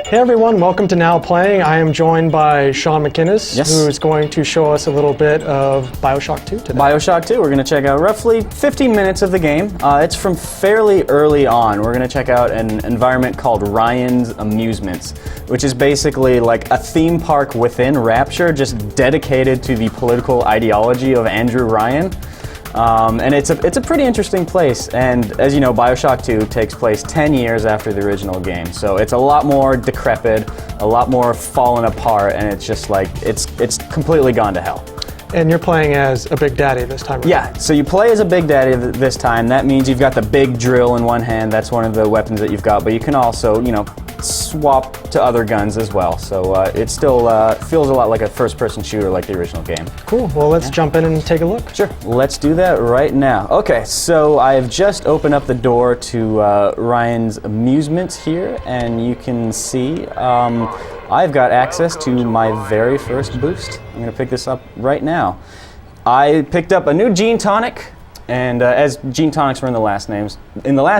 Hey everyone, welcome to Now Playing. I am joined by Sean McInnes, who is going to show us a little bit of Bioshock 2 today. Bioshock 2, we're going to check out roughly 15 minutes of the game. It's from fairly early on. We're going to check out an environment called Ryan's Amusements, which is basically like a theme park within Rapture, just dedicated to the political ideology of Andrew Ryan. And it's a pretty interesting place, and as you know, Bioshock 2 takes place 10 years after the original game, so it's a lot more decrepit, a lot more fallen apart, and it's just like, it's completely gone to hell. And you're playing as a Big Daddy this time, right? Yeah, so you play as a Big Daddy this time. That means you've got the big drill in one hand, that's one of the weapons that you've got, but you can also, you know, swap to other guns as well, so it still feels a lot like a first-person shooter like the original game. Cool, well let's jump in and take a look. Sure, let's do that right now. Okay, so I've just opened up the door to Ryan's Amusements here, and you can see I've got access to my very first boost. I'm going to pick this up right now. I picked up a new Gene Tonic, and as Gene Tonics were in the last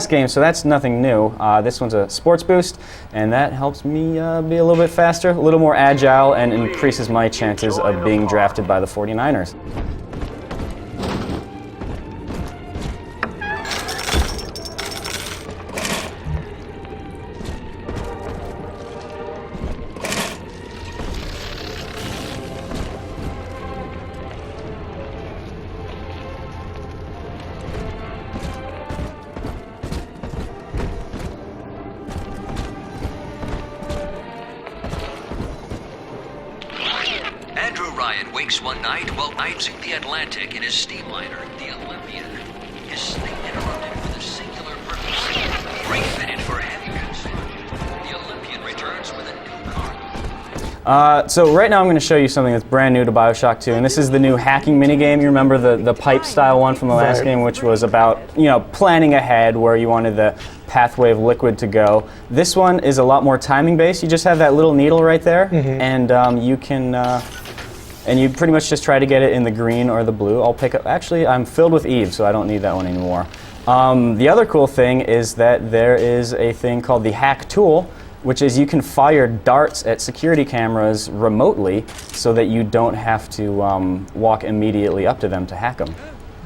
game, so that's nothing new. This one's a sports boost, and that helps me be a little bit faster, a little more agile, and increases my chances of being drafted by the 49ers. Andrew Ryan wakes one night while icing the Atlantic in his steamliner, the Olympian. His sleep interrupted with a singular purpose. Refitted for heavy goods. The Olympian returns with a new cargo. So right now I'm going to show you something that's brand new to Bioshock 2, and this is the new hacking minigame. You remember the pipe-style one from the last game, which was about, you know, planning ahead where you wanted the pathway of liquid to go. This one is a lot more timing-based. You just have that little needle right there, and you can... and you pretty much just try to get it in the green or the blue. I'll pick up, actually I'm filled with Eve, so I don't need that one anymore. The other cool thing is that there is a thing called the hack tool, which is you can fire darts at security cameras remotely so that you don't have to walk immediately up to them to hack them.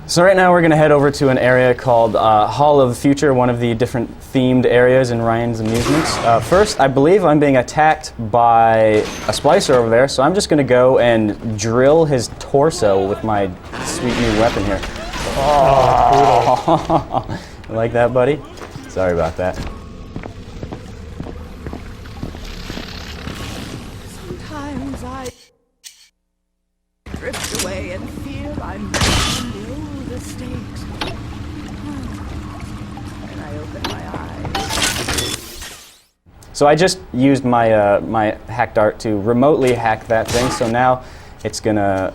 So right now we're going to head over to an area called Hall of the Future, one of the different themed areas in Ryan's Amusements. First, I believe I'm being attacked by a splicer over there, so I'm just going to go and drill his torso with my sweet new weapon here. Oh, you like that, buddy? Sorry about that. Sometimes I drift away and feel I'm below the stakes. And I open my eyes. So I just used my my hack dart to remotely hack that thing, so now it's gonna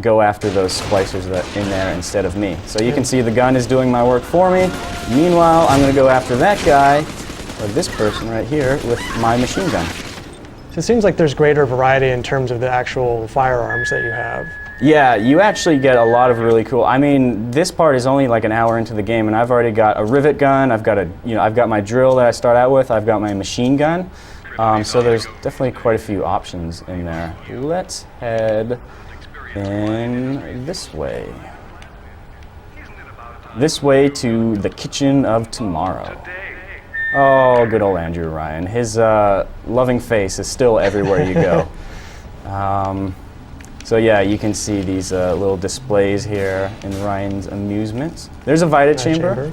go after those splicers that in there instead of me. So you can see the gun is doing my work for me. Meanwhile, I'm gonna go after that guy, or this person right here, with my machine gun. So it seems like there's greater variety in terms of the actual firearms that you have. Yeah, you actually get a lot of really cool. I mean, this part is only like an hour into the game, and I've already got a rivet gun. I've got my drill that I start out with. I've got my machine gun. So there's definitely quite a few options in there. Let's head in this way. This way to the kitchen of tomorrow. Oh, good old Andrew Ryan. His loving face is still everywhere you go. So yeah, you can see these little displays here in Ryan's Amusements. There's a Vita chamber.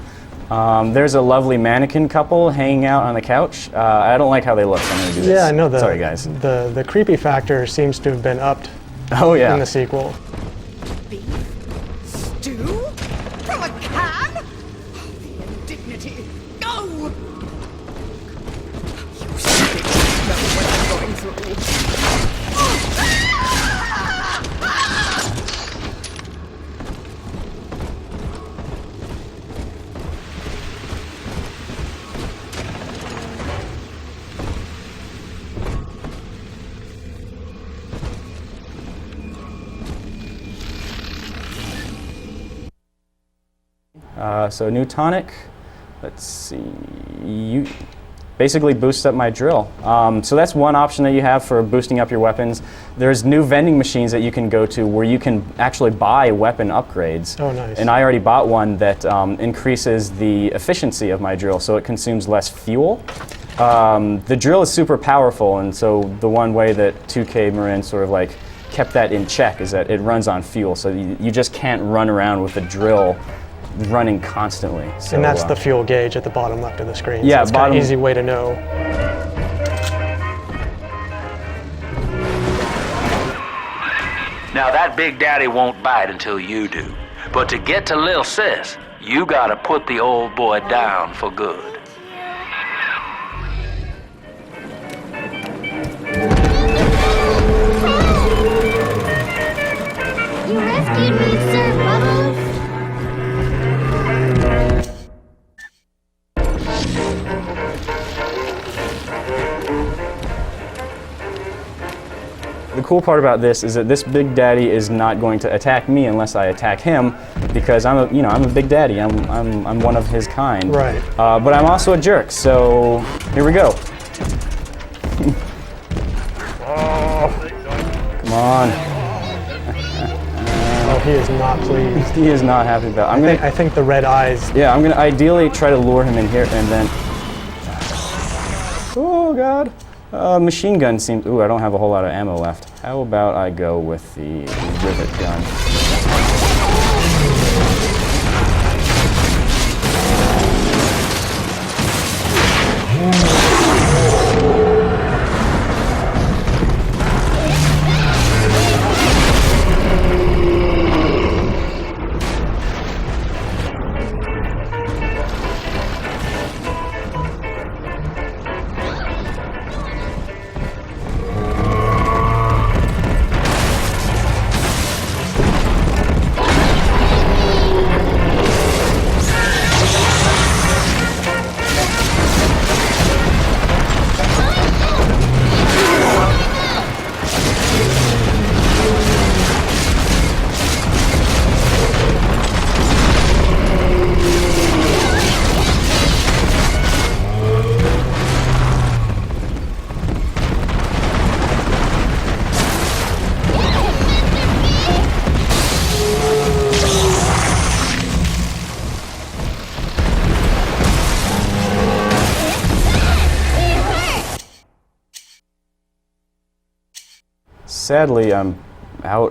There's a lovely mannequin couple hanging out on the couch. I don't like how they look, so I'm going to do this. Yeah, I know. Sorry, guys. The creepy factor seems to have been upped in the sequel. Beef? Stew? From a can? The indignity. Go! You snakes know what I'm going through. So new tonic. Let's see. basically boosts up my drill. So that's one option that you have for boosting up your weapons. There's new vending machines that you can go to where you can actually buy weapon upgrades. Oh, nice. And I already bought one that increases the efficiency of my drill, so it consumes less fuel. The drill is super powerful, and so the one way that 2K Marin sort of like kept that in check is that it runs on fuel, so you just can't run around with the drill running constantly. So, And that's the fuel gauge at the bottom left of the screen. Yeah, so it's kind of easy way to know. Now that Big Daddy won't bite until you do. But to get to Lil Sis, you gotta put the old boy down for good. You rescued me, Sir Bubbles. The cool part about this is that this Big Daddy is not going to attack me unless I attack him, because I'm a Big Daddy. I'm one of his kind. Right. But I'm also a jerk. So here we go. Come on. Oh, he is not pleased. He is not happy about. I think the red eyes. Yeah, I'm gonna ideally try to lure him in here and then. Oh God. Machine gun seems. Ooh, I don't have a whole lot of ammo left. How about I go with the rivet gun? Sadly, I'm out